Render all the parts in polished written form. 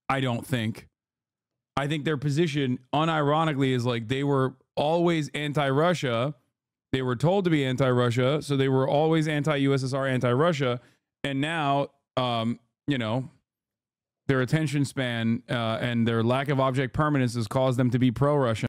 I don't think. I think their position, unironically, is like they were always anti-Russia. They were told to be anti-Russia, so they were always anti-USSR, anti-Russia, and now, you know, their attention span and their lack of object permanence has caused them to be pro-Russian.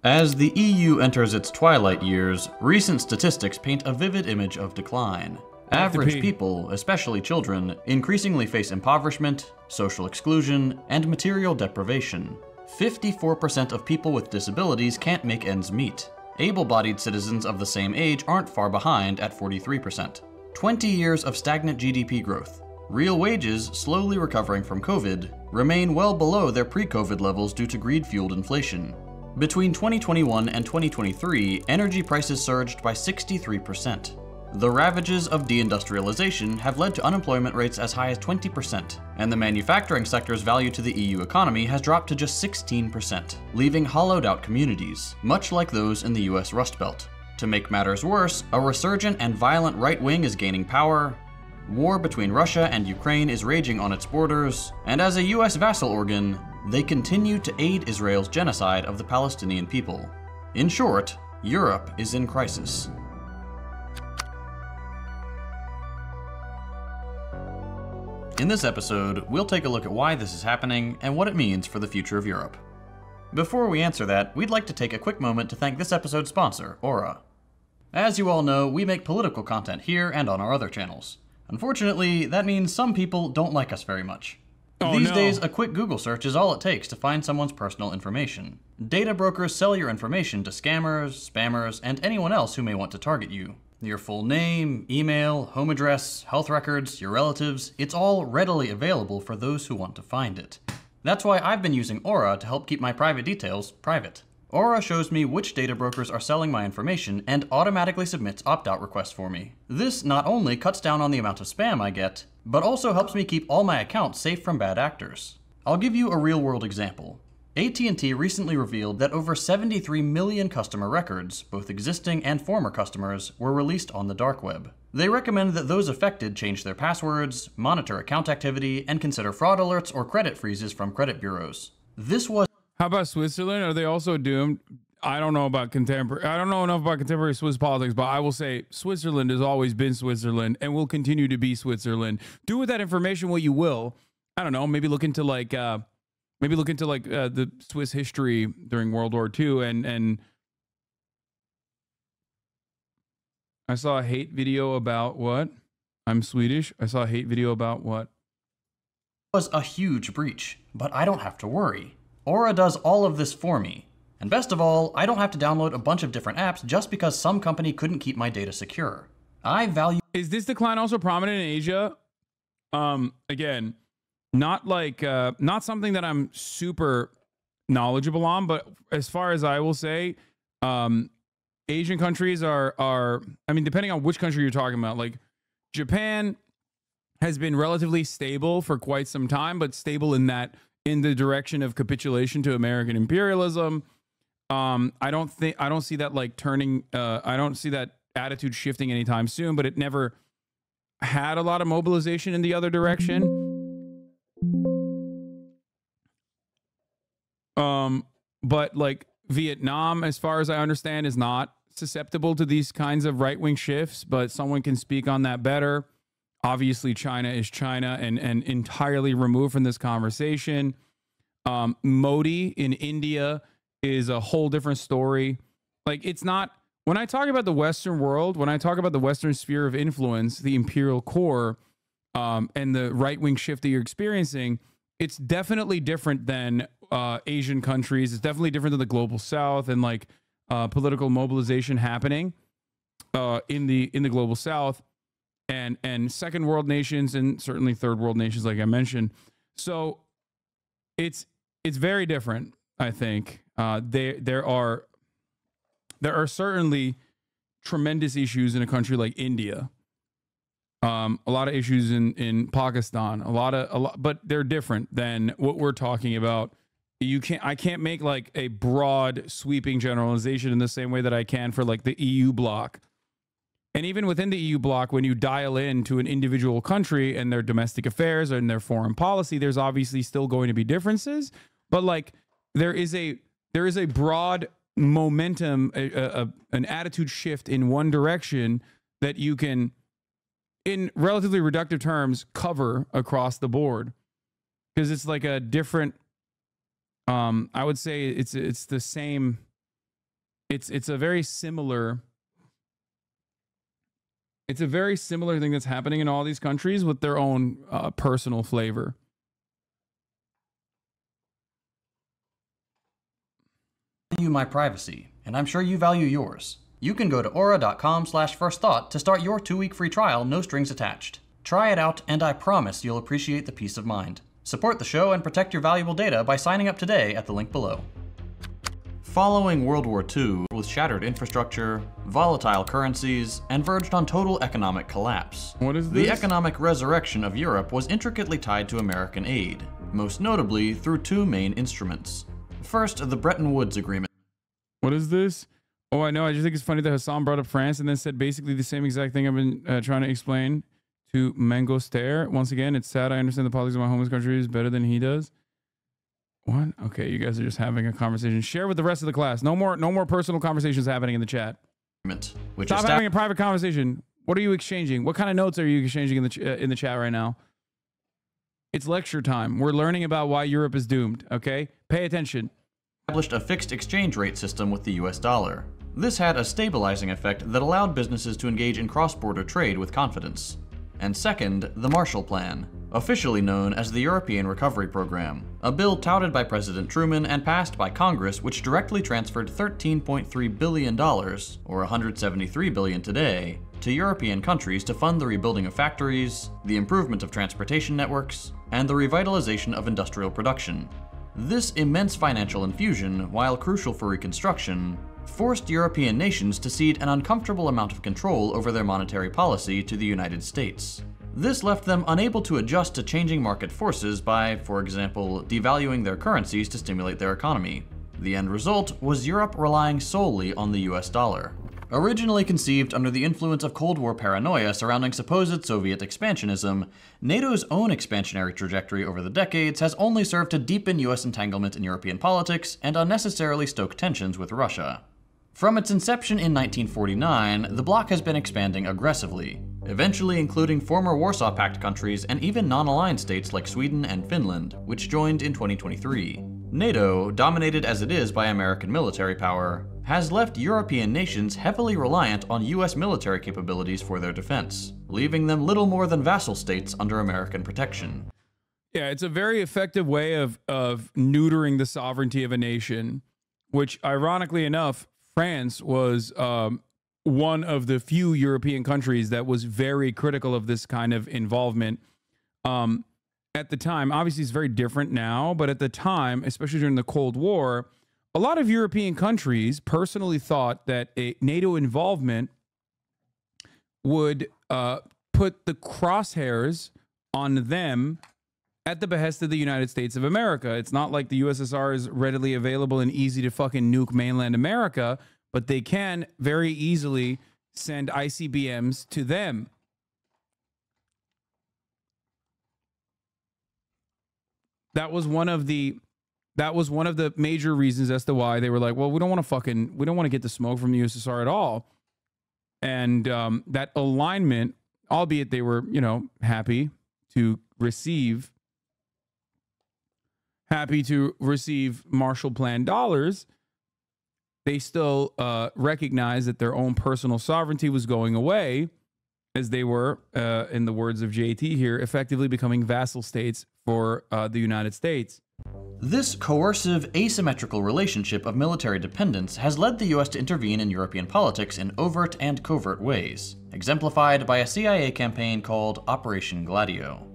As the EU enters its twilight years, recent statistics paint a vivid image of decline. Average people, especially children, increasingly face impoverishment, social exclusion, and material deprivation. 54% of people with disabilities can't make ends meet. Able-bodied citizens of the same age aren't far behind at 43%. 20 years of stagnant GDP growth. Real wages, slowly recovering from COVID, remain well below their pre-COVID levels due to greed-fueled inflation. Between 2021 and 2023, energy prices surged by 63%. The ravages of deindustrialization have led to unemployment rates as high as 20%, and the manufacturing sector's value to the EU economy has dropped to just 16%, leaving hollowed-out communities, much like those in the US Rust Belt. To make matters worse, a resurgent and violent right wing is gaining power, war between Russia and Ukraine is raging on its borders, and as a US vassal organ, they continue to aid Israel's genocide of the Palestinian people. In short, Europe is in crisis. In this episode, we'll take a look at why this is happening and what it means for the future of Europe. Before we answer that, we'd like to take a quick moment to thank this episode's sponsor, Aura. As you all know, we make political content here and on our other channels. Unfortunately, that means some people don't like us very much. These days, a quick Google search is all it takes to find someone's personal information. Data brokers sell your information to scammers, spammers, and anyone else who may want to target you. Your full name, email, home address, health records, your relatives, it's all readily available for those who want to find it. That's why I've been using Aura to help keep my private details private. Aura shows me which data brokers are selling my information and automatically submits opt-out requests for me. This not only cuts down on the amount of spam I get, but also helps me keep all my accounts safe from bad actors. I'll give you a real-world example. AT&T recently revealed that over 73 million customer records, both existing and former customers, were released on the dark web. They recommend that those affected change their passwords, monitor account activity, and consider fraud alerts or credit freezes from credit bureaus. This was... How about Switzerland? Are they also doomed? I don't know about contemporary. I don't know enough about contemporary Swiss politics, but I will say Switzerland has always been Switzerland and will continue to be Switzerland. Do with that information what you will. I don't know. Maybe look into like the Swiss history during World War II, and I saw a hate video about what? I'm Swedish. I saw a hate video about what? Was a huge breach, but I don't have to worry. Aura does all of this for me. And best of all, I don't have to download a bunch of different apps just because some company couldn't keep my data secure. I value... Is this decline also prominent in Asia? Again, not like, not something that I'm super knowledgeable on, but as far as I will say, Asian countries are, I mean, depending on which country you're talking about, like Japan has been relatively stable for quite some time, but stable in the direction of capitulation to American imperialism. I don't see that like turning, I don't see that attitude shifting anytime soon, but it never had a lot of mobilization in the other direction. But like Vietnam, as far as I understand, is not susceptible to these kinds of right-wing shifts, but someone can speak on that better. Obviously, China is China and entirely removed from this conversation. Modi in India is a whole different story. Like, it's not, when I talk about the Western world, when I talk about the Western sphere of influence, the imperial core, and the right-wing shift that you're experiencing, it's definitely different than Asian countries. It's definitely different than the global South and like political mobilization happening in the global South and second world nations and certainly third world nations, like I mentioned. So it's very different. I think there are certainly tremendous issues in a country like India. A lot of issues in Pakistan, a lot, but they're different than what we're talking about. I can't make like a broad sweeping generalization in the same way that I can for like the EU bloc. And even within the EU bloc, when you dial into an individual country and their domestic affairs and their foreign policy, there's obviously still going to be differences. But like there is a broad momentum, an attitude shift in one direction that you can, in relatively reductive terms, cover across the board. Because it's like a different, I would say it's the same, it's a very similar, it's a very similar thing that's happening in all these countries with their own personal flavor. I value my privacy, and I'm sure you value yours. You can go to aura.com/firstthought to start your 2-week free trial, no strings attached. Try it out, and I promise you'll appreciate the peace of mind. Support the show and protect your valuable data by signing up today at the link below. Following World War II, with shattered infrastructure, volatile currencies, and verged on total economic collapse, what is this? The economic resurrection of Europe was intricately tied to American aid, most notably through 2 main instruments. First, the Bretton Woods Agreement. What is this? Oh, I know. I just think it's funny that Hasan brought up France and then said basically the same exact thing I've been trying to explain to Mangoster. Once again, it's sad. I understand the politics of my homeless country is better than he does. What? Okay, you guys are just having a conversation. Share with the rest of the class. No more personal conversations happening in the chat. Stop having a private conversation. What are you exchanging? What kind of notes are you exchanging in the chat right now? It's lecture time. We're learning about why Europe is doomed, okay? Pay attention. Established a fixed exchange rate system with the US dollar. This had a stabilizing effect that allowed businesses to engage in cross-border trade with confidence. And second, the Marshall Plan, officially known as the European Recovery Program, a bill touted by President Truman and passed by Congress which directly transferred $13.3 billion, or $173 billion today, to European countries to fund the rebuilding of factories, the improvement of transportation networks, and the revitalization of industrial production. This immense financial infusion, while crucial for reconstruction, forced European nations to cede an uncomfortable amount of control over their monetary policy to the United States. This left them unable to adjust to changing market forces by, for example, devaluing their currencies to stimulate their economy. The end result was Europe relying solely on the US dollar. Originally conceived under the influence of Cold War paranoia surrounding supposed Soviet expansionism, NATO's own expansionary trajectory over the decades has only served to deepen US entanglement in European politics and unnecessarily stoke tensions with Russia. From its inception in 1949, the bloc has been expanding aggressively, eventually including former Warsaw Pact countries and even non-aligned states like Sweden and Finland, which joined in 2023. NATO, dominated as it is by American military power, has left European nations heavily reliant on US military capabilities for their defense, leaving them little more than vassal states under American protection. Yeah, it's a very effective way of neutering the sovereignty of a nation, which ironically enough, France was one of the few European countries that was very critical of this kind of involvement. At the time, obviously it's very different now, but at the time, especially during the Cold War, a lot of European countries personally thought that a NATO involvement would put the crosshairs on them at the behest of the United States of America. It's not like the USSR is readily available and easy to fucking nuke mainland America, but they can very easily send ICBMs to them. That was one of the major reasons as to why they were like, well, we don't want to get the smoke from the USSR at all. And that alignment, albeit they were, happy to receive Marshall Plan dollars, they still recognized that their own personal sovereignty was going away, as they were, in the words of JT here, effectively becoming vassal states for the United States. This coercive, asymmetrical relationship of military dependence has led the US to intervene in European politics in overt and covert ways, exemplified by a CIA campaign called Operation Gladio.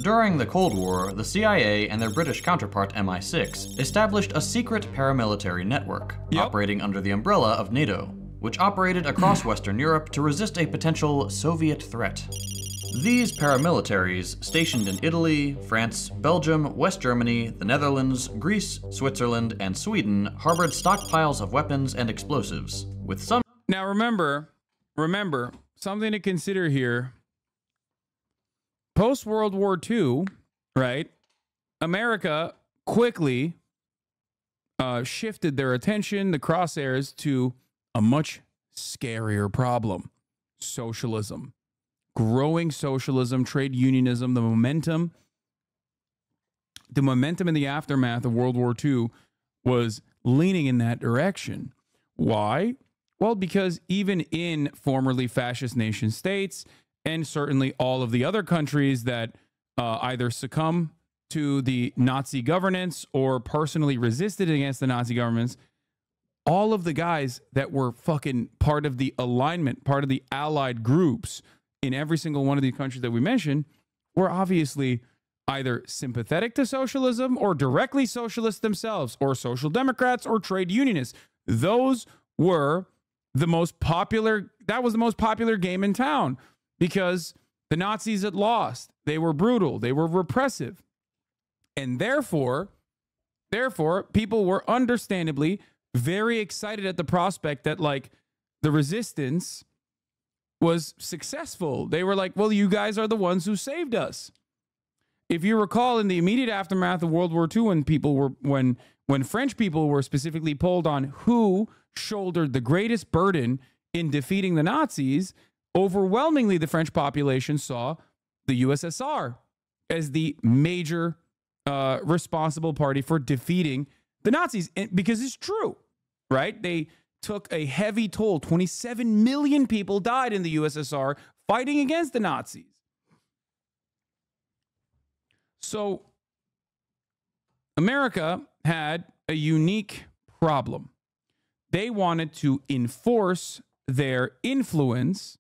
During the Cold War, the CIA and their British counterpart MI6 established a secret paramilitary network, operating under the umbrella of NATO, which operated across Western Europe to resist a potential Soviet threat. These paramilitaries, stationed in Italy, France, Belgium, West Germany, the Netherlands, Greece, Switzerland, and Sweden, harbored stockpiles of weapons and explosives, with some... Now remember, remember, something to consider here. Post World War II, right? America quickly shifted their attention, the crosshairs, to a much scarier problem: socialism. Growing socialism, trade unionism, the momentum in the aftermath of World War II was leaning in that direction. Why? Well, because even in formerly fascist nation states, and certainly all of the other countries that either succumb to the Nazi governance or personally resisted against the Nazi governments, all of the guys that were fucking part of the alignment, part of the allied groups in every single one of these countries that we mentioned, were obviously either sympathetic to socialism or directly socialist themselves, or social democrats or trade unionists. Those were the most popular, that was the most popular game in town, because the Nazis had lost. They were brutal. They were repressive. And therefore, people were understandably very excited at the prospect that, like, the resistance was successful. They were like, well, you guys are the ones who saved us. If you recall, in the immediate aftermath of World War II, when French people were specifically polled on who shouldered the greatest burden in defeating the Nazis, overwhelmingly the French population saw the USSR as the major responsible party for defeating the Nazis. And because it's true, right? They took a heavy toll. 27 million people died in the USSR fighting against the Nazis. So America had a unique problem. They wanted to enforce their influence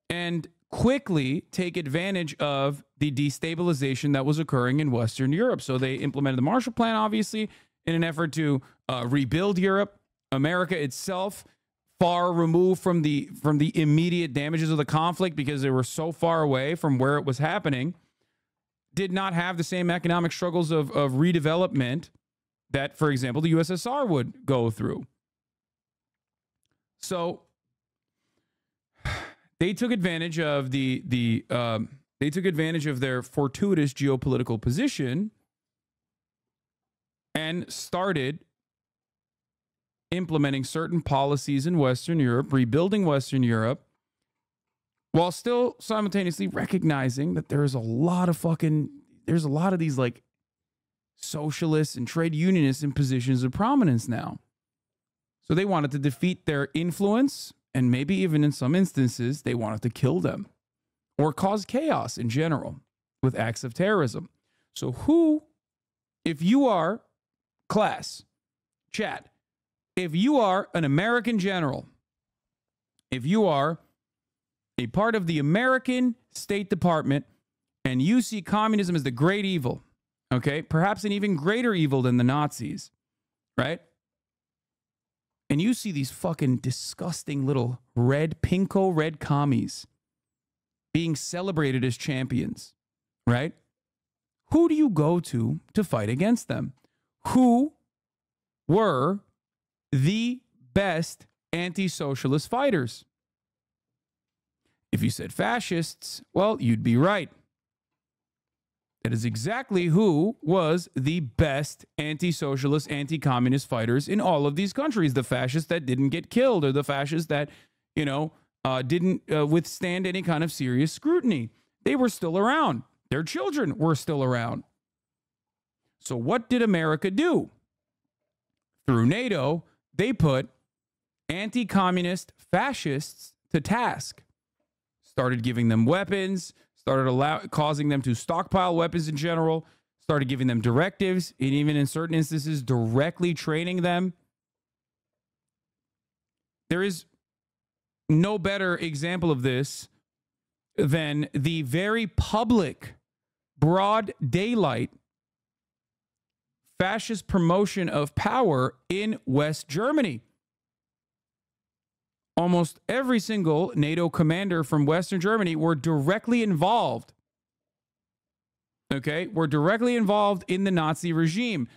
and quickly take advantage of the destabilization that was occurring in Western Europe. So they implemented the Marshall Plan, obviously, in an effort to rebuild Europe. America itself, far removed from the immediate damages of the conflict because they were so far away from where it was happening, did not have the same economic struggles of redevelopment that, for example, the USSR would go through. So they took advantage of they took advantage of their fortuitous geopolitical position and started implementing certain policies in Western Europe, rebuilding Western Europe, while still simultaneously recognizing that there's a lot of these like socialists and trade unionists in positions of prominence now. So they wanted to defeat their influence, and maybe even in some instances, they wanted to kill them or cause chaos in general with acts of terrorism. So who, if you are class, chat, if you are an American general, if you are a part of the American State Department and you see communism as the great evil, okay, perhaps an even greater evil than the Nazis, right? And you see these fucking disgusting little pinko red commies being celebrated as champions, right? Who do you go to fight against them? Who were the best anti-socialist fighters? If you said fascists, well, you'd be right. That is exactly who was the best anti-socialist, anti-communist fighters in all of these countries. The fascists that didn't get killed, or the fascists that, didn't withstand any kind of serious scrutiny. They were still around. Their children were still around. So what did America do? Through NATO, they put anti-communist fascists to task. Started giving them weapons, started causing them to stockpile weapons in general, started giving them directives, and even in certain instances, directly training them. There is no better example of this than the very public, broad daylight fascist promotion of power in West Germany. Almost every single NATO commander from Western Germany were directly involved. Okay, were directly involved in the Nazi regime.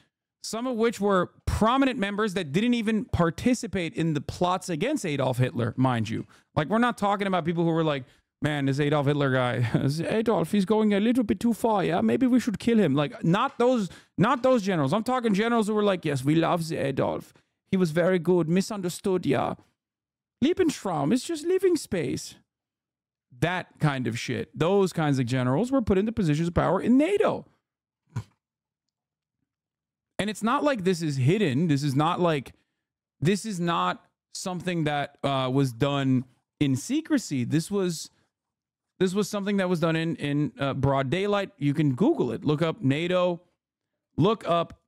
some of which were prominent members that didn't even participate in the plots against Adolf Hitler, mind you. Like, we're not talking about people who were like, man, this Adolf Hitler guy, Adolf, he's going a little bit too far. Yeah, maybe we should kill him. Like, not those generals. I'm talking generals who were like, yes, we love the Adolf. He was very good, misunderstood, yeah. Lebensraum is just living space. That kind of shit. Those kinds of generals were put into positions of power in NATO. And it's not like this is hidden. This is not something that was done in secrecy. This was something that was done in broad daylight. You can Google it. Look up NATO. Look up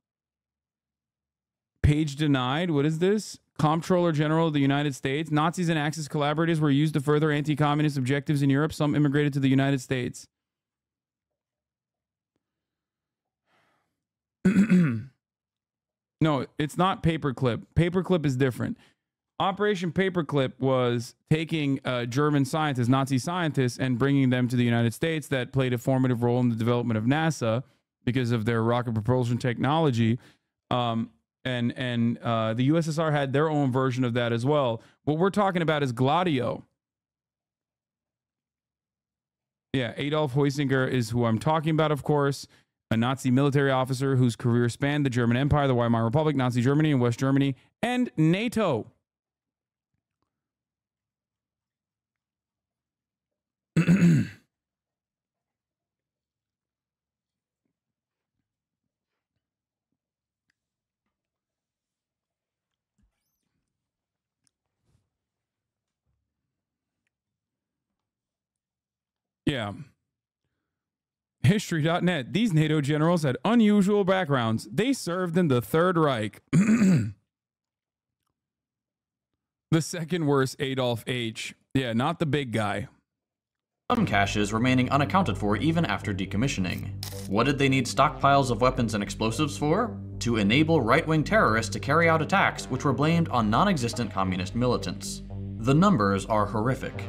page denied. What is this? Comptroller General of the United States. Nazis and Axis collaborators were used to further anti-communist objectives in Europe. Some immigrated to the United States. No, it's not Paperclip. Paperclip is different. Operation Paperclip was taking German scientists, Nazi scientists, and bringing them to the United States that played a formative role in the development of NASA because of their rocket propulsion technology. And the USSR had their own version of that as well. What we're talking about is Gladio. Yeah, Adolf Heusinger is who I'm talking about, of course. A Nazi military officer whose career spanned the German Empire, the Weimar Republic, Nazi Germany, and West Germany, and NATO. Yeah. History.net. These NATO generals had unusual backgrounds. They served in the Third Reich. The second worst Adolf H. Yeah, not the big guy. Some caches remaining unaccounted for even after decommissioning. What did they need stockpiles of weapons and explosives for? To enable right-wing terrorists to carry out attacks which were blamed on non-existent communist militants. The numbers are horrific.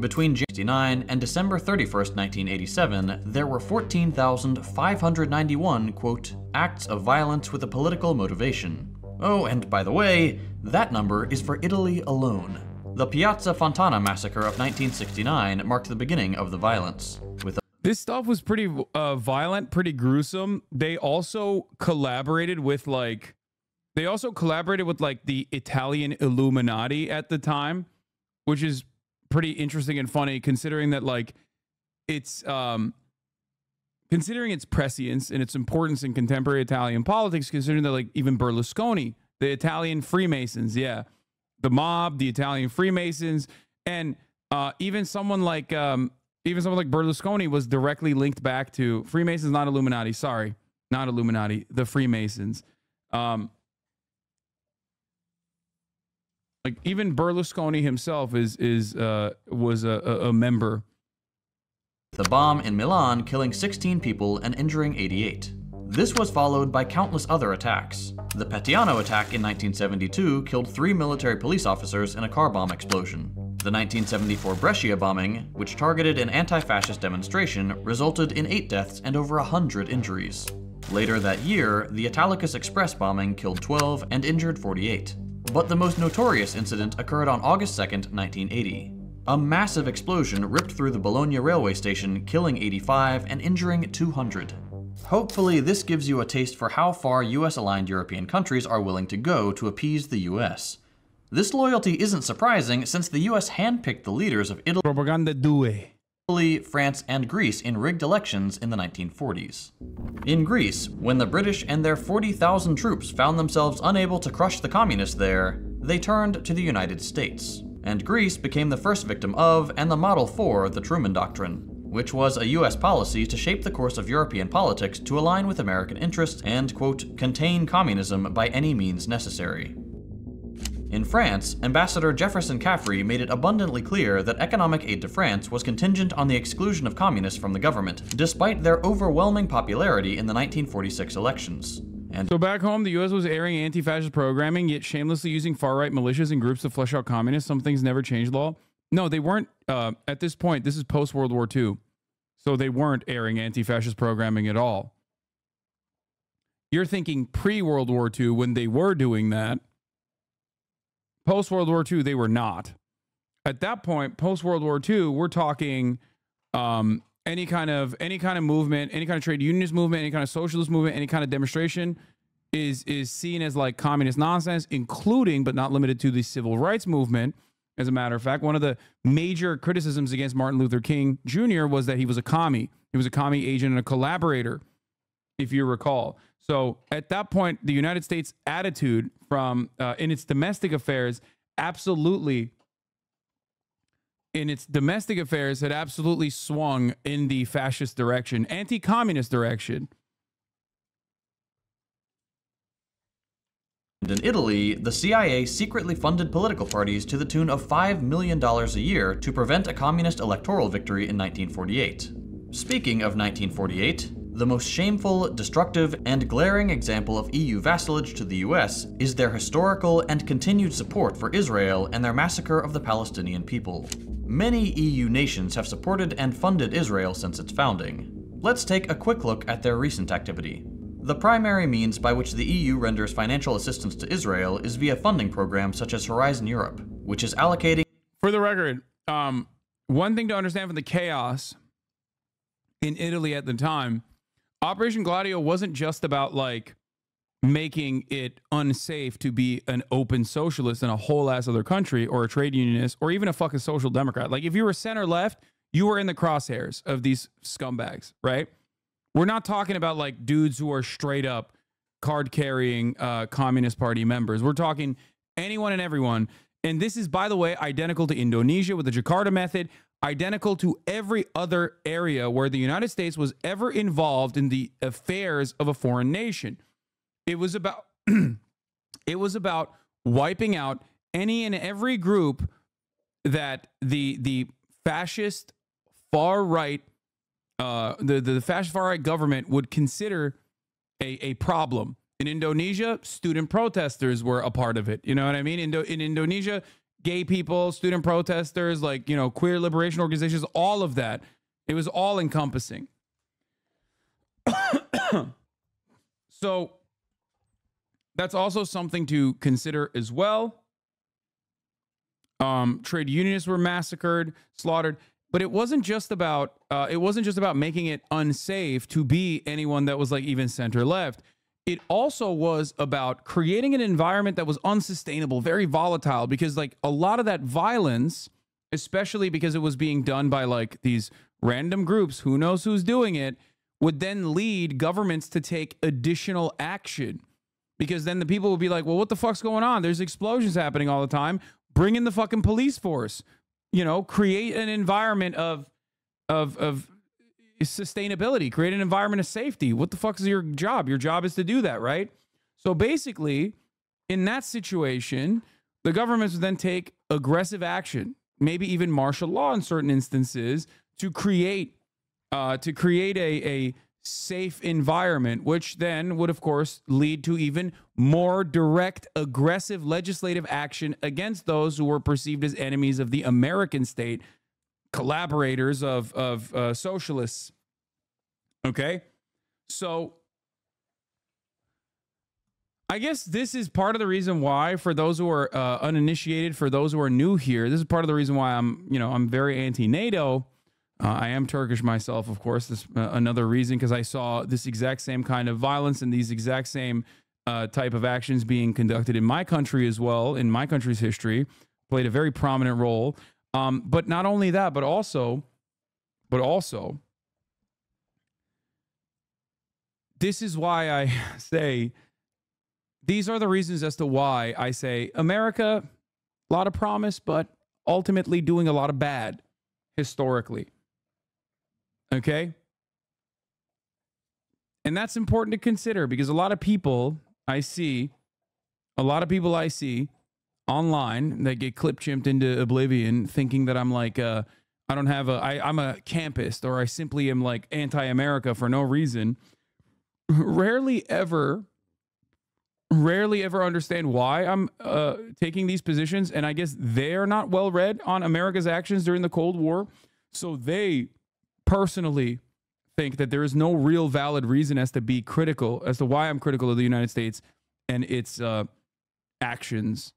Between January 1969 and December 31st, 1987, there were 14,591, quote, acts of violence with a political motivation. Oh, and by the way, that number is for Italy alone. The Piazza Fontana massacre of 1969 marked the beginning of the violence. This stuff was pretty violent, pretty gruesome. They also collaborated with the Italian Illuminati at the time, which is pretty interesting and funny considering that it's considering its prescience and its importance in contemporary Italian politics, considering that even Berlusconi, the Italian Freemasons, yeah, the mob, the Italian Freemasons, and even someone like Berlusconi was directly linked back to Freemasons, not Illuminati. Sorry, not Illuminati, the Freemasons. Even Berlusconi himself was a member. The bomb in Milan killing 16 people and injuring 88. This was followed by countless other attacks. The Petiano attack in 1972 killed 3 military police officers in a car bomb explosion. The 1974 Brescia bombing, which targeted an anti-fascist demonstration, resulted in 8 deaths and over 100 injuries. Later that year, the Italicus Express bombing killed 12 and injured 48. But the most notorious incident occurred on August 2, 1980. A massive explosion ripped through the Bologna railway station, killing 85 and injuring 200. Hopefully this gives you a taste for how far US-aligned European countries are willing to go to appease the US. This loyalty isn't surprising since the US handpicked the leaders of Italy, Propaganda due. France, and Greece in rigged elections in the 1940s. In Greece, when the British and their 40,000 troops found themselves unable to crush the communists there, they turned to the United States. And Greece became the first victim of, and the model for, the Truman Doctrine, which was a US policy to shape the course of European politics to align with American interests and, quote, contain communism by any means necessary. In France, Ambassador Jefferson Caffrey made it abundantly clear that economic aid to France was contingent on the exclusion of communists from the government, despite their overwhelming popularity in the 1946 elections. And so back home, the U.S. was airing anti-fascist programming, yet shamelessly using far-right militias and groups to flesh out communists. Some things never changed law. No, they weren't. At this point, this is post-World War II, so they weren't airing anti-fascist programming at all. You're thinking pre-World War II when they were doing that. Post-World War II, they were not. At that point, post-World War II, we're talking any kind of movement, any kind of trade unionist movement, any kind of socialist movement, any kind of demonstration is seen as like communist nonsense, including but not limited to the civil rights movement. As a matter of fact, one of the major criticisms against Martin Luther King Jr. was that he was a commie. He was a commie agent and a collaborator, if you recall. So at that point, the United States attitude from in its domestic affairs absolutely had absolutely swung in the fascist direction, anti-communist direction. In Italy, the CIA secretly funded political parties to the tune of $5 million a year to prevent a communist electoral victory in 1948. Speaking of 1948, the most shameful, destructive, and glaring example of EU vassalage to the US is their historical and continued support for Israel and their massacre of the Palestinian people. Many EU nations have supported and funded Israel since its founding. Let's take a quick look at their recent activity. The primary means by which the EU renders financial assistance to Israel is via funding programs such as Horizon Europe, which is allocating... For the record, one thing to understand from the chaos in Italy at the time, Operation Gladio wasn't just about like making it unsafe to be an open socialist in a whole ass other country or a trade unionist or even a fucking social democrat. Like if you were center left, you were in the crosshairs of these scumbags, right? We're not talking about like dudes who are straight up card carrying Communist Party members. We're talking anyone and everyone. And this is, by the way, identical to Indonesia with the Jakarta method, identical to every other area where the United States was ever involved in the affairs of a foreign nation. It was about wiping out any and every group that the fascist far right the fascist far right government would consider a problem. In Indonesia, student protesters were a part of it. You know what I mean? In Indonesia, gay people, student protesters, like, you know, queer liberation organizations, all of that. It was all encompassing. So that's also something to consider as well. Trade unionists were massacred, slaughtered. But it wasn't just about making it unsafe to be anyone that was like even center left. It also was about creating an environment that was unsustainable, very volatile, because like a lot of that violence, especially because it was being done by like these random groups, who knows who's doing it, would then lead governments to take additional action. Because then the people would be like, well, what the fuck's going on? There's explosions happening all the time. Bring in the fucking police force. You know, create an environment of sustainability, create an environment of safety. What the fuck is your job? Your job is to do that, right? So basically, in that situation, the governments would then take aggressive action, maybe even martial law in certain instances, to create a safe environment, which then would, of course, lead to even more direct, aggressive legislative action against those who were perceived as enemies of the American state, collaborators of socialists. Okay? So I guess this is part of the reason why, for those who are uninitiated, for those who are new here, this is part of the reason why I'm very anti-NATO. I am Turkish myself, of course. This another reason, because I saw this exact same kind of violence and these exact same type of actions being conducted in my country as well, in my country's history, played a very prominent role. But not only that, but also, this is why I say, these are the reasons as to why I say America, a lot of promise, but ultimately doing a lot of bad historically. Okay? And that's important to consider, because a lot of people I see online that get clip chimped into oblivion thinking that I'm like, I'm a campist, or I simply am like anti-America for no reason. Rarely ever understand why I'm taking these positions. And I guess they're not well read on America's actions during the Cold War. So they personally think that there is no real valid reason as to be critical, as to why I'm critical of the United States and its actions.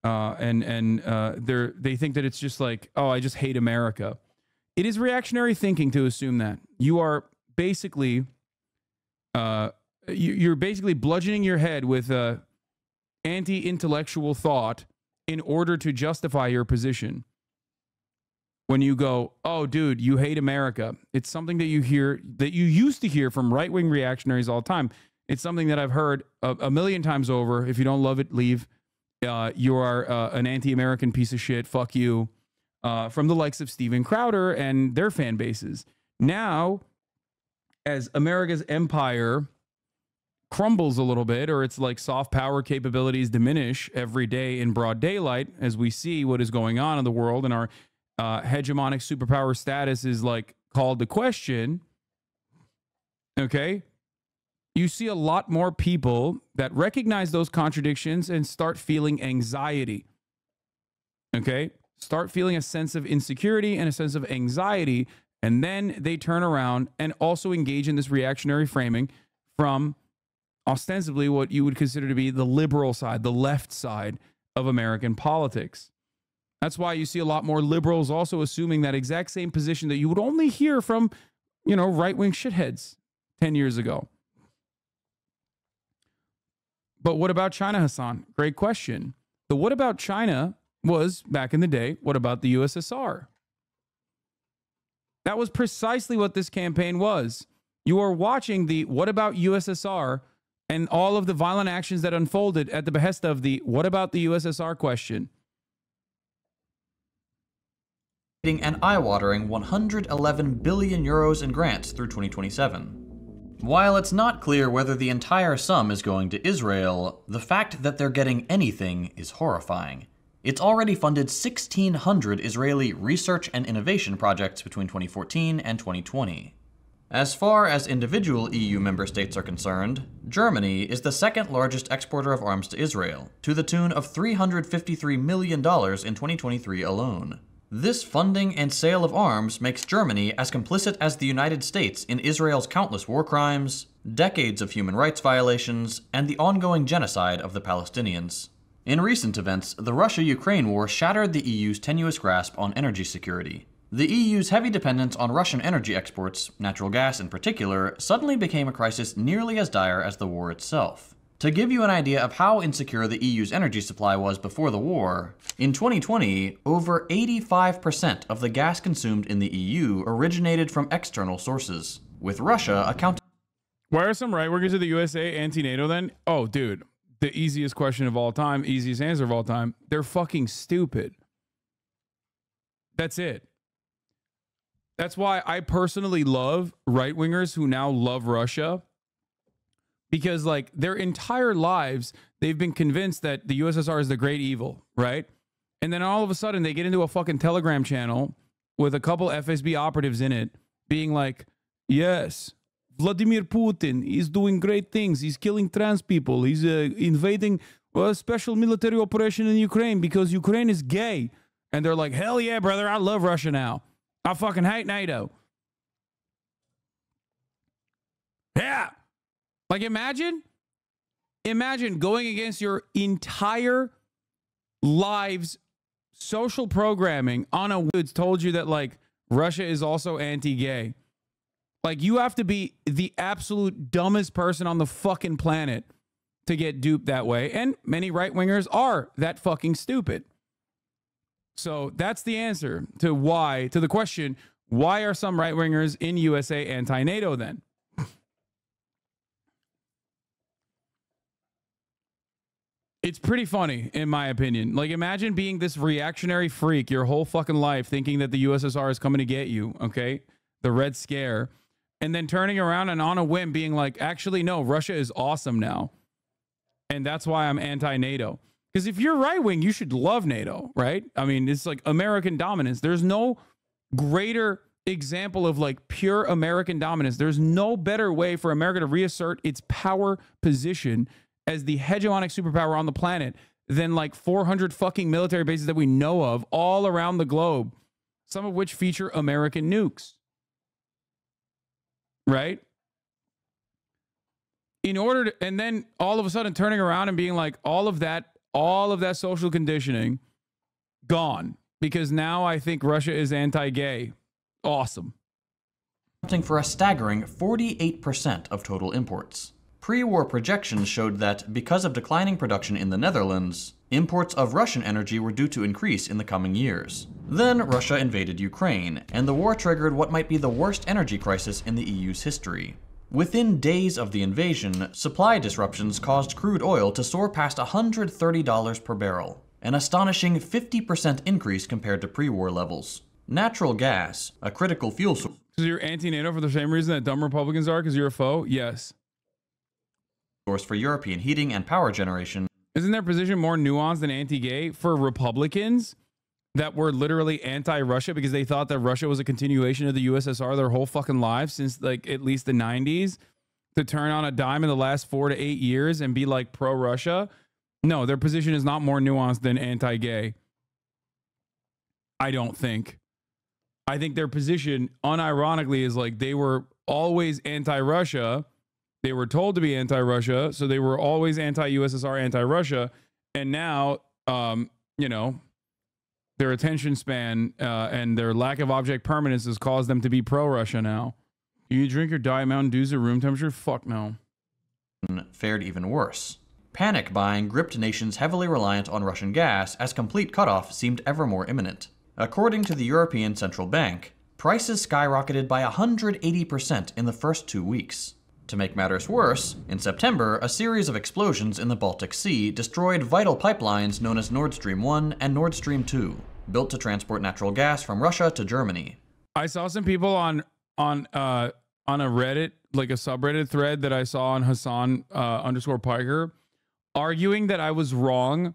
They think that it's just like, oh, I just hate America. It is reactionary thinking to assume that. You are basically you're basically bludgeoning your head with anti-intellectual thought in order to justify your position. When you go, oh, dude, you hate America. It's something that you hear, that you used to hear from right-wing reactionaries all the time. It's something that I've heard a million times over. If you don't love it, leave. You are an anti-American piece of shit. Fuck you. From the likes of Steven Crowder and their fan bases. Now, as America's empire crumbles a little bit, or its like soft power capabilities diminish every day in broad daylight, as we see what is going on in the world, and our hegemonic superpower status is like called to question. Okay. You see a lot more people that recognize those contradictions and start feeling anxiety. Okay. Start feeling a sense of insecurity and a sense of anxiety. And then they turn around and also engage in this reactionary framing from ostensibly what you would consider to be the liberal side, the left side of American politics. That's why you see a lot more liberals also assuming that exact same position that you would only hear from, you know, right-wing shitheads 10 years ago. But what about China, Hasan? Great question. The what about China was, back in the day, what about the USSR? That was precisely what this campaign was. You are watching the what about USSR and all of the violent actions that unfolded at the behest of the what about the USSR question. An eye-watering 111 billion euros in grants through 2027. While it's not clear whether the entire sum is going to Israel, the fact that they're getting anything is horrifying. It's already funded 1,600 Israeli research and innovation projects between 2014 and 2020. As far as individual EU member states are concerned, Germany is the second largest exporter of arms to Israel, to the tune of $353 million in 2023 alone. This funding and sale of arms makes Germany as complicit as the United States in Israel's countless war crimes, decades of human rights violations, and the ongoing genocide of the Palestinians. In recent events, the Russia-Ukraine war shattered the EU's tenuous grasp on energy security. The EU's heavy dependence on Russian energy exports, natural gas in particular, suddenly became a crisis nearly as dire as the war itself. To give you an idea of how insecure the EU's energy supply was before the war, in 2020, over 85% of the gas consumed in the EU originated from external sources, with Russia accounting. Why are some right-wingers of the USA anti-NATO then? Oh, dude, the easiest question of all time, easiest answer of all time. They're fucking stupid. That's it. That's why I personally love right-wingers who now love Russia. Because, like, their entire lives, they've been convinced that the USSR is the great evil, right? And then all of a sudden, they get into a fucking Telegram channel with a couple FSB operatives in it being like, yes, Vladimir Putin is doing great things. He's killing trans people. He's invading a special military operation in Ukraine because Ukraine is gay. And they're like, hell yeah, brother, I love Russia now. I fucking hate NATO. Yeah. Like, imagine going against your entire lives social programming on a woods told you that, like, Russia is also anti-gay. Like, you have to be the absolute dumbest person on the fucking planet to get duped that way. And many right-wingers are that fucking stupid. So that's the answer to the question, why are some right-wingers in USA anti-NATO then? It's pretty funny, in my opinion. Like, imagine being this reactionary freak your whole fucking life, thinking that the USSR is coming to get you, okay? The Red Scare. And then turning around and on a whim being like, actually, no, Russia is awesome now. And that's why I'm anti-NATO. Because if you're right-wing, you should love NATO, right? I mean, it's like American dominance. There's no greater example of, like, pure American dominance. There's no better way for America to reassert its power position as the hegemonic superpower on the planet than, like, 400 fucking military bases that we know of all around the globe, some of which feature American nukes. right? In order to, and then all of a sudden turning around and being like, all of that social conditioning gone because now I think Russia is anti-gay. Awesome. Accounting for a staggering 48% of total imports. Pre-war projections showed that because of declining production in the Netherlands, imports of Russian energy were due to increase in the coming years. Then Russia invaded Ukraine, and the war triggered what might be the worst energy crisis in the EU's history. Within days of the invasion, supply disruptions caused crude oil to soar past $130 per barrel, an astonishing 50% increase compared to pre-war levels. Natural gas, a critical fuel source. Because you're anti-NATO for the same reason that dumb Republicans are, because you're a foe? Yes. For European heating and power generation. Isn't their position more nuanced than anti-gay for Republicans that were literally anti-Russia because they thought that Russia was a continuation of the USSR their whole fucking lives since like at least the 90s, to turn on a dime in the last 4 to 8 years and be like pro-Russia? No, their position is not more nuanced than anti-gay. I don't think. I think their position unironically is like they were always anti-Russia. They were told to be anti-Russia, so they were always anti-USSR, anti-Russia, and now, you know, their attention span and their lack of object permanence has caused them to be pro-Russia now. You drink your Diet Mountain Dews at room temperature? Fuck no. Fared even worse. Panic buying gripped nations heavily reliant on Russian gas as complete cutoff seemed ever more imminent. According to the European Central Bank, prices skyrocketed by 180% in the first 2 weeks. To make matters worse, in September, a series of explosions in the Baltic Sea destroyed vital pipelines known as Nord Stream 1 and Nord Stream 2, built to transport natural gas from Russia to Germany. I saw some people on a Reddit, like a subreddit thread that I saw on Hasan _ Piker, arguing that I was wrong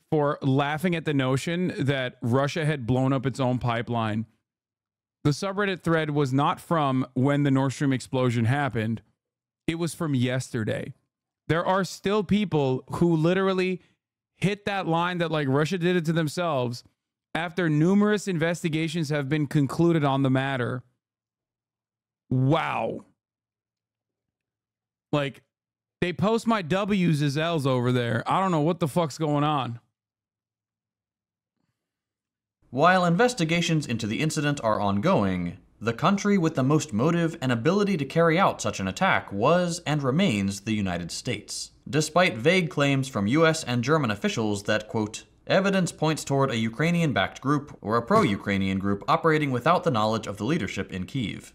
for laughing at the notion that Russia had blown up its own pipeline. The subreddit thread was not from when the Nord Stream explosion happened. It was from yesterday. There are still people who literally hit that line that like Russia did it to themselves after numerous investigations have been concluded on the matter. Wow. Like, they post my W's as L's over there. I don't know what the fuck's going on. While investigations into the incident are ongoing, the country with the most motive and ability to carry out such an attack was and remains the United States, despite vague claims from US and German officials that, quote, evidence points toward a Ukrainian-backed group or a pro-Ukrainian group operating without the knowledge of the leadership in Kyiv.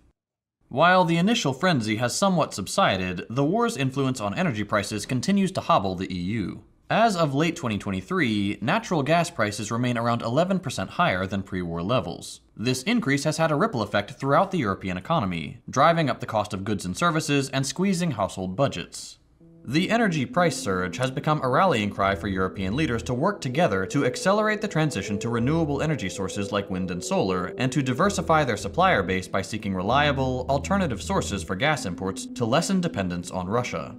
While the initial frenzy has somewhat subsided, the war's influence on energy prices continues to hobble the EU. As of late 2023, natural gas prices remain around 11% higher than pre-war levels. This increase has had a ripple effect throughout the European economy, driving up the cost of goods and services and squeezing household budgets. The energy price surge has become a rallying cry for European leaders to work together to accelerate the transition to renewable energy sources like wind and solar, and to diversify their supplier base by seeking reliable, alternative sources for gas imports to lessen dependence on Russia.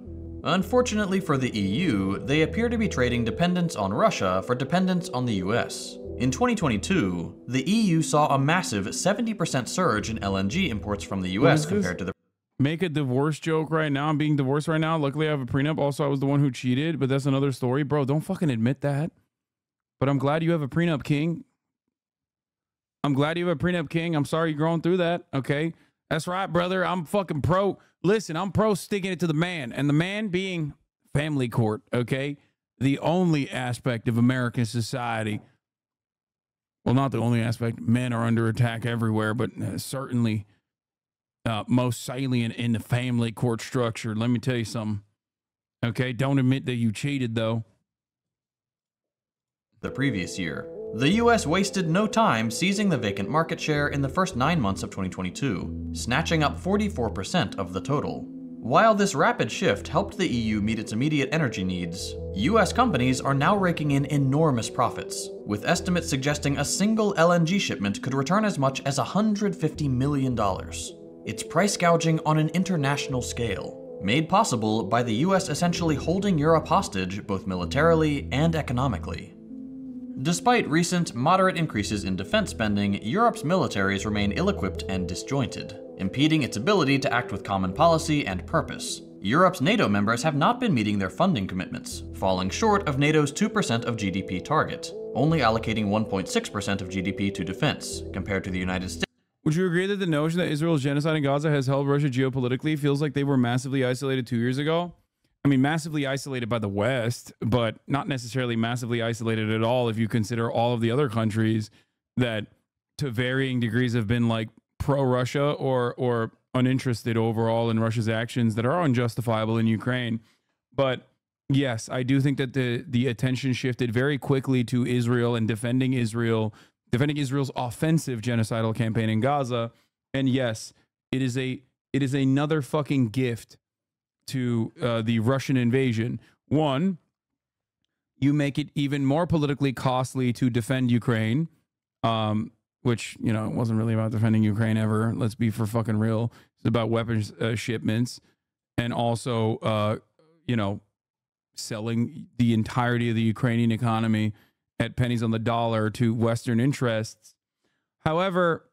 Unfortunately for the EU, they appear to be trading dependence on Russia for dependence on the US. In 2022, the EU saw a massive 70% surge in LNG imports from the US compared to the... Make a divorce joke right now. I'm being divorced right now. Luckily, I have a prenup. Also, I was the one who cheated, but that's another story. Bro, don't fucking admit that. But I'm glad you have a prenup, King. I'm glad you have a prenup, King. I'm sorry you're going through that, okay? That's right, brother. I'm fucking pro. Listen, I'm pro sticking it to the man. And the man being family court, okay? The only aspect of American society. Well, not the only aspect. Men are under attack everywhere, but certainly most salient in the family court structure. Let me tell you something. Okay? Don't admit that you cheated, though. The previous year. The US wasted no time seizing the vacant market share in the first 9 months of 2022, snatching up 44% of the total. While this rapid shift helped the EU meet its immediate energy needs, US companies are now raking in enormous profits, with estimates suggesting a single LNG shipment could return as much as $150 million. It's price gouging on an international scale, made possible by the US essentially holding Europe hostage both militarily and economically. Despite recent, moderate increases in defense spending, Europe's militaries remain ill-equipped and disjointed, impeding its ability to act with common policy and purpose. Europe's NATO members have not been meeting their funding commitments, falling short of NATO's 2% of GDP target, only allocating 1.6% of GDP to defense, compared to the United States. Would you agree that the notion that Israel's genocide in Gaza has helped Russia geopolitically feels like they were massively isolated 2 years ago? I mean, massively isolated by the West, but not necessarily massively isolated at all if you consider all of the other countries that, to varying degrees, have been like pro-Russia or uninterested overall in Russia's actions that are unjustifiable in Ukraine. But yes, I do think that the attention shifted very quickly to Israel and defending Israel's offensive genocidal campaign in Gaza. And yes, it is another fucking gift to the Russian invasion. One, you make it even more politically costly to defend Ukraine, which, you know, it wasn't really about defending Ukraine ever. Let's be for fucking real. It's about weapons shipments and also, you know, selling the entirety of the Ukrainian economy at pennies on the dollar to Western interests. However,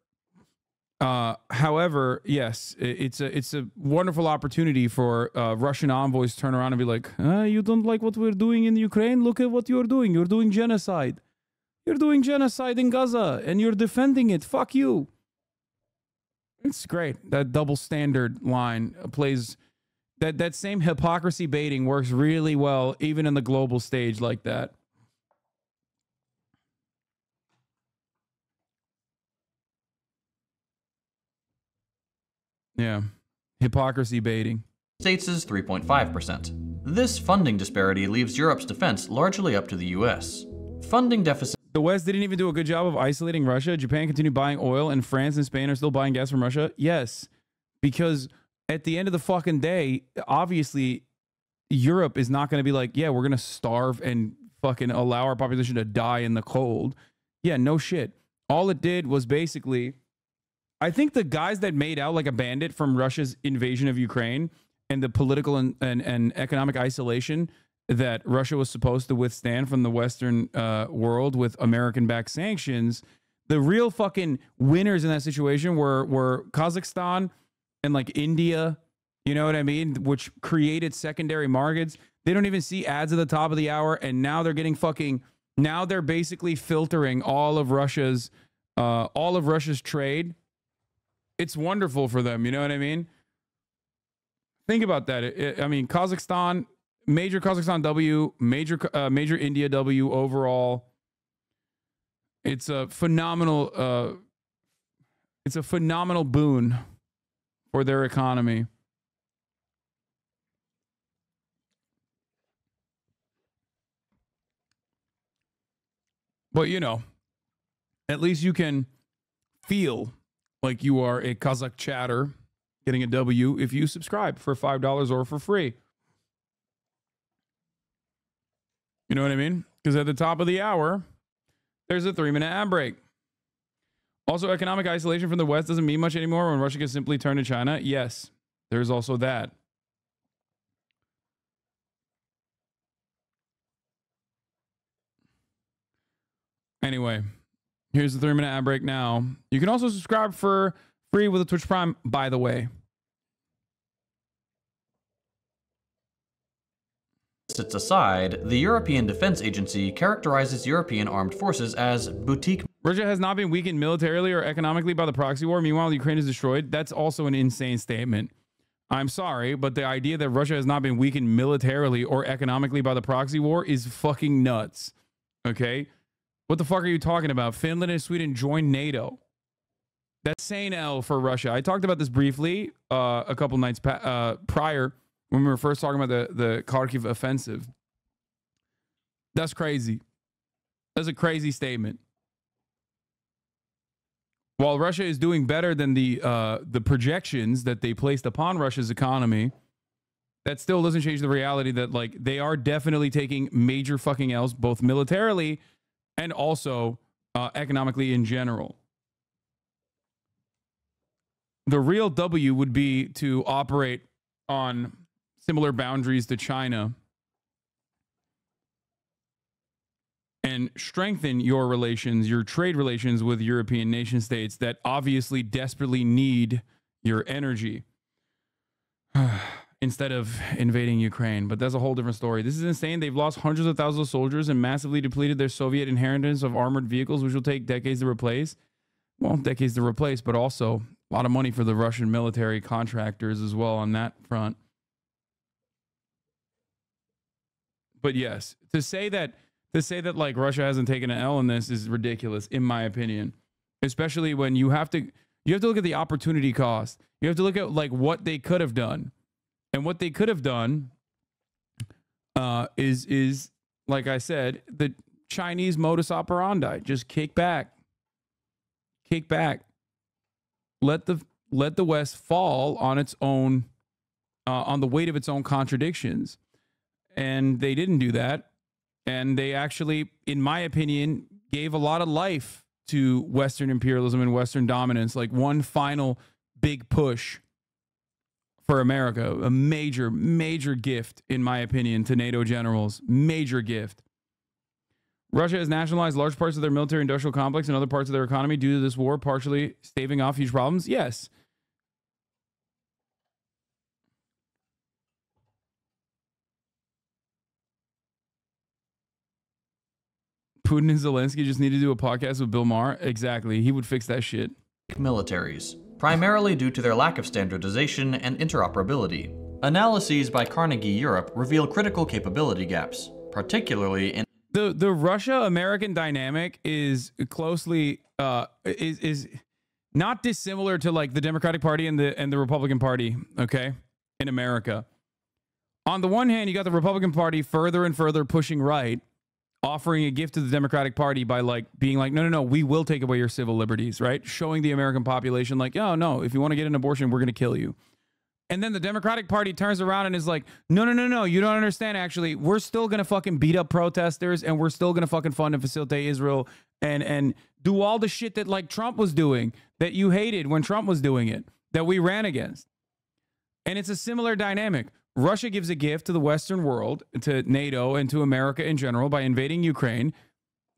yes, it's a wonderful opportunity for Russian envoys to turn around and be like, you don't like what we're doing in Ukraine? Look at what you're doing. You're doing genocide. You're doing genocide in Gaza and you're defending it. Fuck you. It's great. That double standard line plays, that same hypocrisy baiting works really well, even in the global stage like that. Yeah. Hypocrisy baiting. States is 3.5%. This funding disparity leaves Europe's defense largely up to the US. Funding deficit. The West didn't even do a good job of isolating Russia. Japan continued buying oil, and France and Spain are still buying gas from Russia. Yes, because at the end of the fucking day, obviously, Europe is not going to be like, yeah, we're going to starve and fucking allow our population to die in the cold. Yeah, no shit. All it did was basically, I think the guys that made out like a bandit from Russia's invasion of Ukraine and the political and economic isolation that Russia was supposed to withstand from the Western world with American-backed sanctions, the real fucking winners in that situation were Kazakhstan and like India, you know what I mean, which created secondary markets. They don't even see ads at the top of the hour, and now they're getting fucking, now they're basically filtering all of Russia's trade. It's wonderful for them, you know what I mean? Think about that. I mean, Kazakhstan, major Kazakhstan W, major India W overall. It's a phenomenal boon for their economy. But you know, at least you can feel like you are a Kazakh chatter getting a W if you subscribe for $5 or for free. You know what I mean? Because at the top of the hour, there's a 3-minute ad break. Also, economic isolation from the West doesn't mean much anymore when Russia can simply turn to China. Yes, there's also that. Anyway, here's the 3-minute ad break now. You can also subscribe for free with a Twitch Prime, by the way. Aside, the European Defense Agency characterizes European armed forces as boutique. Russia has not been weakened militarily or economically by the proxy war. Meanwhile, Ukraine is destroyed. That's also an insane statement. I'm sorry, but the idea that Russia has not been weakened militarily or economically by the proxy war is fucking nuts. Okay? What the fuck are you talking about? Finland and Sweden joined NATO. That's saying L for Russia. I talked about this briefly a couple nights prior when we were first talking about the Kharkiv offensive. That's crazy. That's a crazy statement. While Russia is doing better than the projections that they placed upon Russia's economy, that still doesn't change the reality that like they are definitely taking major fucking L's, both militarily and also economically in general. The real W would be to operate on similar boundaries to China and strengthen your relations, your trade relations with European nation states that obviously desperately need your energy instead of invading Ukraine. But that's a whole different story. This is insane. They've lost hundreds of thousands of soldiers and massively depleted their Soviet inheritance of armored vehicles, which will take decades to replace. Well, decades to replace, but also a lot of money for the Russian military contractors as well on that front. But yes, to say that like Russia hasn't taken an L in this is ridiculous, in my opinion. Especially when you have to look at the opportunity cost. You have to look at like what they could have done. And what they could have done is like I said, the Chinese modus operandi. Just kick back. Let the West fall on its own, on the weight of its own contradictions. And they didn't do that. And they actually, in my opinion, gave a lot of life to Western imperialism and Western dominance. Like one final big push for America, a major, major gift, in my opinion, to NATO generals. Major gift. Russia has nationalized large parts of their military industrial complex and other parts of their economy due to this war, partially staving off huge problems. Yes. Putin and Zelensky just need to do a podcast with Bill Maher. Exactly. He would fix that shit. Militaries, primarily due to their lack of standardization and interoperability. Analyses by Carnegie Europe reveal critical capability gaps, particularly in the Russia-American dynamic is closely is not dissimilar to like the Democratic Party and the Republican Party, okay, in America. On the one hand, you got the Republican Party further and further pushing right, offering a gift to the Democratic Party by like being like, no, we will take away your civil liberties, right? Showing the American population like, oh no, if you want to get an abortion, we're going to kill you. And then the Democratic Party turns around and is like, no, you don't understand. Actually, we're still going to fucking beat up protesters and we're still going to fucking fund and facilitate Israel and do all the shit that like Trump was doing, that you hated when Trump was doing it, that we ran against. And it's a similar dynamic. Russia gives a gift to the Western world, to NATO and to America in general by invading Ukraine.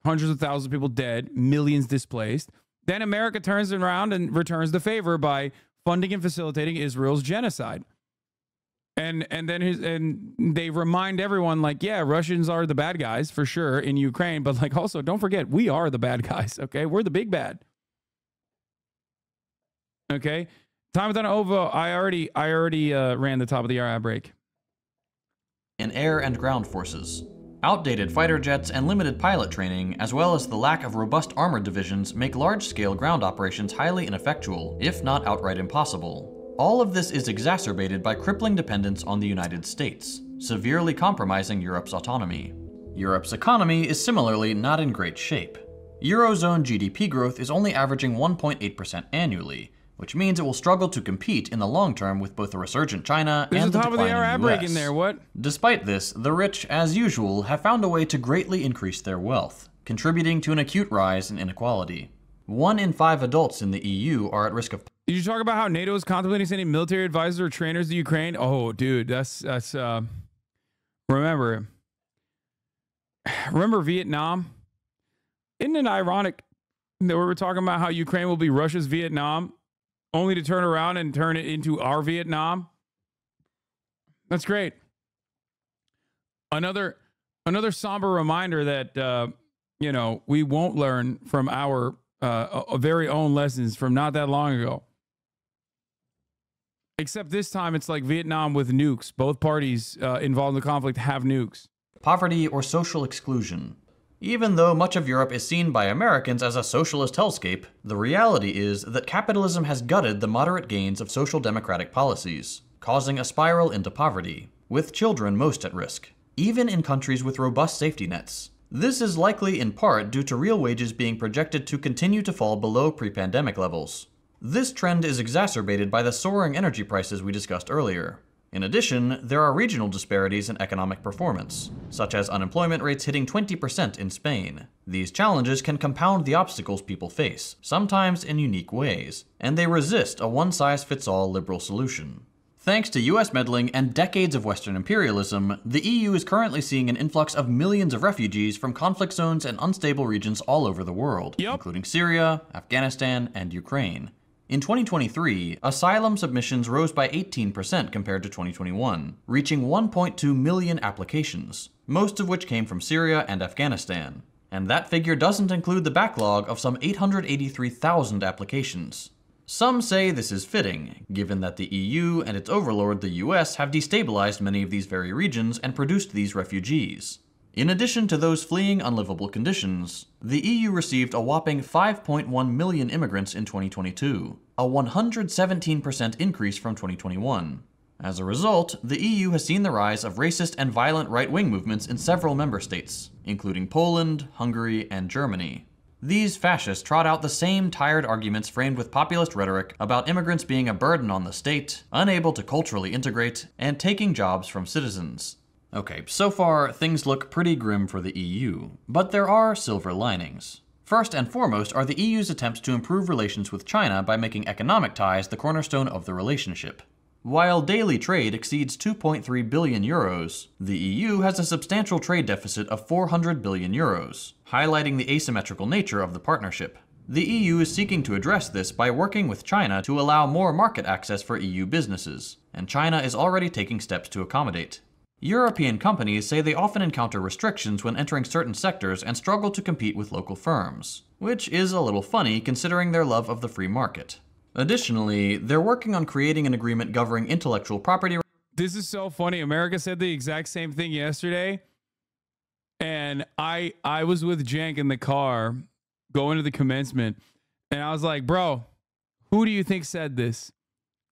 Hundreds of thousands of people dead, millions displaced. Then America turns around and returns the favor by funding and facilitating Israel's genocide. And then they remind everyone like, yeah, Russians are the bad guys for sure in Ukraine, but like also don't forget we are the bad guys, okay? We're the big bad. Okay? Time without over. I already ran the top of the hour break. In air and ground forces. Outdated fighter jets and limited pilot training, as well as the lack of robust armored divisions, make large-scale ground operations highly ineffectual, if not outright impossible. All of this is exacerbated by crippling dependence on the United States, severely compromising Europe's autonomy. Europe's economy is similarly not in great shape. Eurozone GDP growth is only averaging 1.8% annually, which means it will struggle to compete in the long term with both the resurgent China and the declining US. Break in there, what? Despite this, the rich, as usual, have found a way to greatly increase their wealth, contributing to an acute rise in inequality. 1 in 5 adults in the EU are at risk of... Did you talk about how NATO is contemplating sending military advisors or trainers to Ukraine? Oh, dude, that's remember Vietnam? Isn't it ironic that we were talking about how Ukraine will be Russia's Vietnam, only to turn around and turn it into our Vietnam? That's great. Another somber reminder that we won't learn from our very own lessons from not that long ago. Except this time it's like Vietnam with nukes. Both parties involved in the conflict have nukes. Poverty or social exclusion. Even though much of Europe is seen by Americans as a socialist hellscape, the reality is that capitalism has gutted the moderate gains of social democratic policies, causing a spiral into poverty, with children most at risk, even in countries with robust safety nets. This is likely in part due to real wages being projected to continue to fall below pre-pandemic levels. This trend is exacerbated by the soaring energy prices we discussed earlier. In addition, there are regional disparities in economic performance, such as unemployment rates hitting 20% in Spain. These challenges can compound the obstacles people face, sometimes in unique ways, and they resist a one-size-fits-all liberal solution. Thanks to US meddling and decades of Western imperialism, the EU is currently seeing an influx of millions of refugees from conflict zones and unstable regions all over the world, including Syria, Afghanistan, and Ukraine. In 2023, asylum submissions rose by 18% compared to 2021, reaching 1.2 million applications, most of which came from Syria and Afghanistan. And that figure doesn't include the backlog of some 883,000 applications. Some say this is fitting, given that the EU and its overlord, the US, have destabilized many of these very regions and produced these refugees. In addition to those fleeing unlivable conditions, the EU received a whopping 5.1 million immigrants in 2022, a 117% increase from 2021. As a result, the EU has seen the rise of racist and violent right-wing movements in several member states, including Poland, Hungary, and Germany. These fascists trot out the same tired arguments framed with populist rhetoric about immigrants being a burden on the state, unable to culturally integrate, and taking jobs from citizens. Okay, so far, things look pretty grim for the EU, but there are silver linings. First and foremost are the EU's attempts to improve relations with China by making economic ties the cornerstone of the relationship. While daily trade exceeds 2.3 billion euros, the EU has a substantial trade deficit of 400 billion euros, highlighting the asymmetrical nature of the partnership. The EU is seeking to address this by working with China to allow more market access for EU businesses, and China is already taking steps to accommodate. European companies say they often encounter restrictions when entering certain sectors and struggle to compete with local firms, which is a little funny considering their love of the free market. Additionally, they're working on creating an agreement governing intellectual property. This is so funny. America said the exact same thing yesterday. And I was with Jank in the car going to the commencement. And I was like, bro, who do you think said this?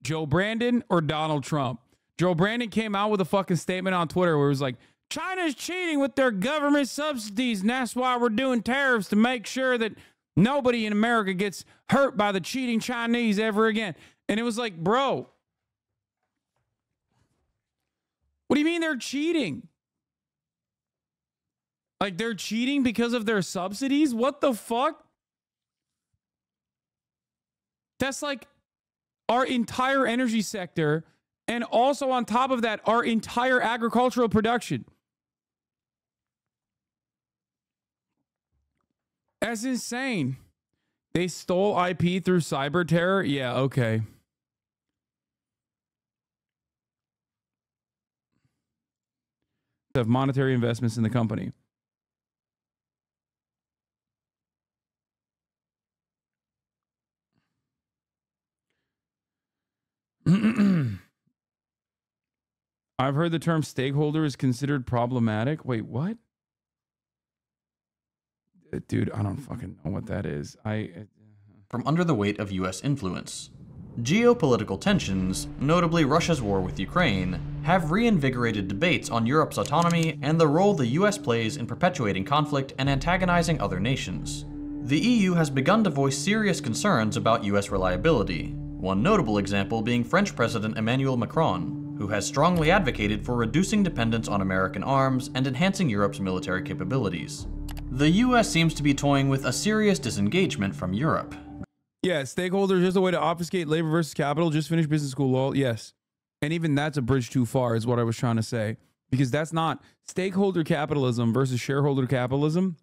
Joe Brandon or Donald Trump? Joe Brandon came out with a fucking statement on Twitter where it was like, China's cheating with their government subsidies, and that's why we're doing tariffs to make sure that nobody in America gets hurt by the cheating Chinese ever again. And it was like, bro, what do you mean they're cheating? Like they're cheating because of their subsidies? What the fuck? That's like our entire energy sector, and also on top of that, our entire agricultural production. That's insane. They stole IP through cyber terror? Yeah, okay. Have monetary investments in the company. I've heard the term stakeholder is considered problematic. Wait, what? Dude, I don't fucking know what that is. From under the weight of US influence. Geopolitical tensions, notably Russia's war with Ukraine, have reinvigorated debates on Europe's autonomy and the role the US plays in perpetuating conflict and antagonizing other nations. The EU has begun to voice serious concerns about US reliability, one notable example being French President Emmanuel Macron, who has strongly advocated for reducing dependence on American arms and enhancing Europe's military capabilities. The US seems to be toying with a serious disengagement from Europe. Yeah, stakeholders is a way to obfuscate labor versus capital. Just finished business school, lol. Yes. And even that's a bridge too far is what I was trying to say. Because that's not stakeholder capitalism versus shareholder capitalism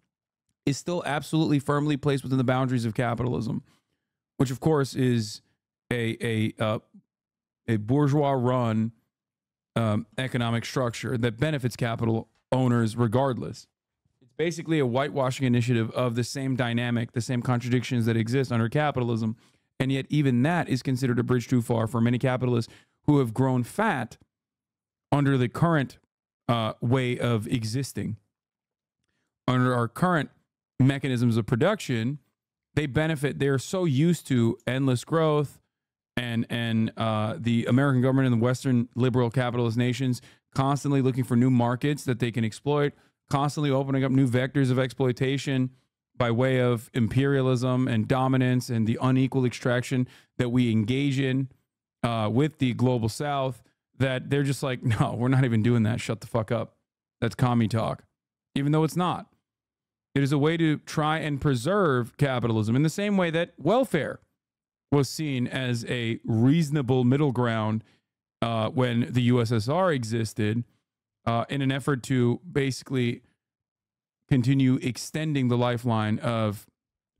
is still absolutely firmly placed within the boundaries of capitalism, which of course is a bourgeois run economic structure that benefits capital owners regardless. It's basically a whitewashing initiative of the same dynamic, the same contradictions that exist under capitalism. And yet even that is considered a bridge too far for many capitalists who have grown fat under the current way of existing. Under our current mechanisms of production, they benefit. They're so used to endless growth, and the American government and the Western liberal capitalist nations constantly looking for new markets that they can exploit, constantly opening up new vectors of exploitation by way of imperialism and dominance and the unequal extraction that we engage in with the global South, that they're just like, no, we're not even doing that. Shut the fuck up. That's commie talk. Even though it's not. It is a way to try and preserve capitalism in the same way that welfare was seen as a reasonable middle ground when the USSR existed, in an effort to basically continue extending the lifeline of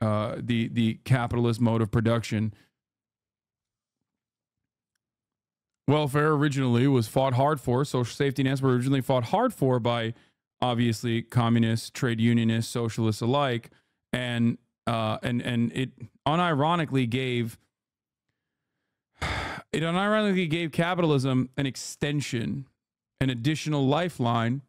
the capitalist mode of production. Welfare originally was fought hard for. Social safety nets were originally fought hard for by, obviously, communists, trade unionists, socialists alike, and it unironically gave capitalism an extension, an additional lifeline,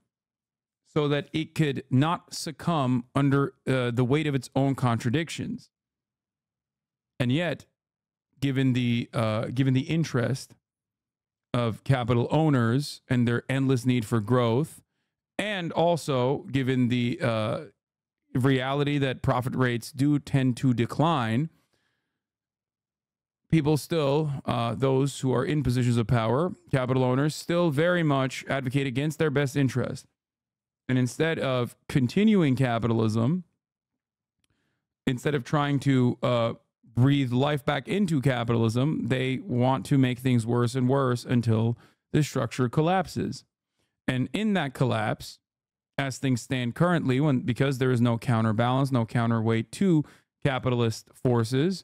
so that it could not succumb under the weight of its own contradictions. And yet, given the interest of capital owners and their endless need for growth, and also given the reality that profit rates do tend to decline, people still, those who are in positions of power, capital owners, still very much advocate against their best interest. And instead of continuing capitalism, instead of trying to breathe life back into capitalism, they want to make things worse and worse until the structure collapses. And in that collapse, as things stand currently, because there is no counterbalance, no counterweight to capitalist forces,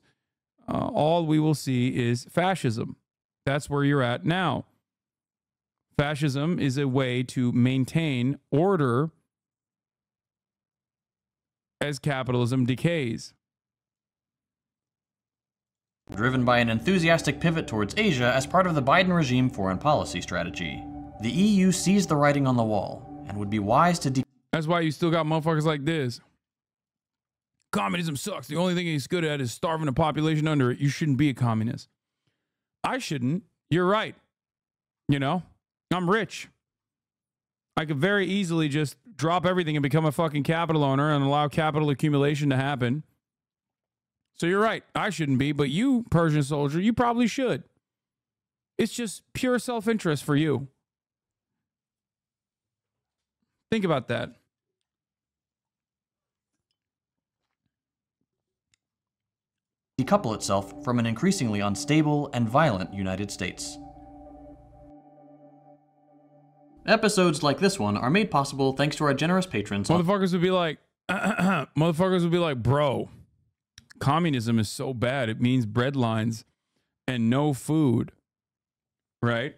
all we will see is fascism. That's where you're at now. Fascism is a way to maintain order as capitalism decays. Driven by an enthusiastic pivot towards Asia as part of the Biden regime foreign policy strategy. The EU sees the writing on the wall and would be wise to That's why you still got motherfuckers like this. Communism sucks. The only thing he's good at is starving a population under it. You shouldn't be a communist. I shouldn't. You're right. You know, I'm rich. I could very easily just drop everything and become a fucking capital owner and allow capital accumulation to happen. So you're right. I shouldn't be, but you, Persian soldier, you probably should. It's just pure self-interest for you. Think about that. decouple itself from an increasingly unstable and violent United States. Episodes like this one are made possible thanks to our generous patrons. Motherfuckers would be like, bro, communism is so bad. It means bread lines and no food, right?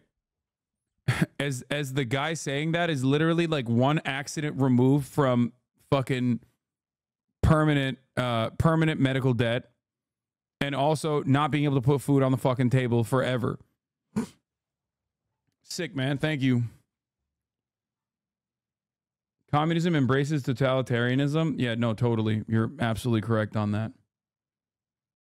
As the guy saying that is literally like one accident removed from fucking permanent medical debt, and also not being able to put food on the fucking table forever. Sick, man. Thank you. Communism embraces totalitarianism. Yeah, no, totally. You're absolutely correct on that.